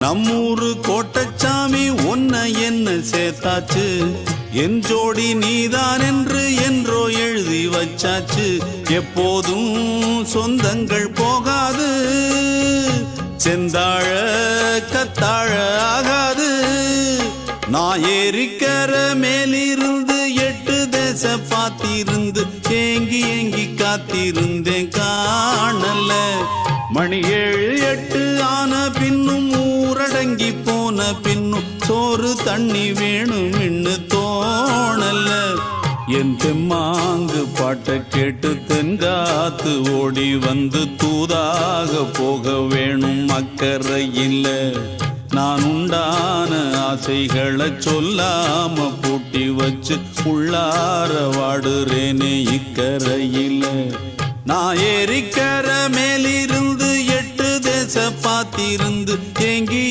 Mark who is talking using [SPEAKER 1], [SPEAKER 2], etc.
[SPEAKER 1] நம்மூரு கோட்டச்சாமி உன்னை என்ன சேர்த்தாச்சு, என் ஜோடி நீதான் என்று என்றோ எழுதி வச்சாச்சு. எப்போதும் சொந்தங்கள் போகாது, செந்தாழ கத்தாழ ஆகாது. நான் ஏறிக்கர மேலிருந்து 8 தேச பாத்திருந்து ஏங்கி ஏங்கி காத்திருந்தேன் காணல. மணி 7 8 ஆன பின்னும் ஊரடங்கி போன பின்னும் சோறு தண்ணி வேணும் இன்னு தோணல. என் தெம்மாங்கு பாட்டை கேட்டு தென்காத்து ஓடி வந்து தூதாக போக வேணும் அக்கறையில். நான் உண்டான ஆசைகளை சொல்லாம பூட்டி வச்சு உள்ளார வாடுறேனே இக்கரையில். நான் ஏறிக்கர மேலிருந்து 8 தேச பாத்திருந்து ஏங்கி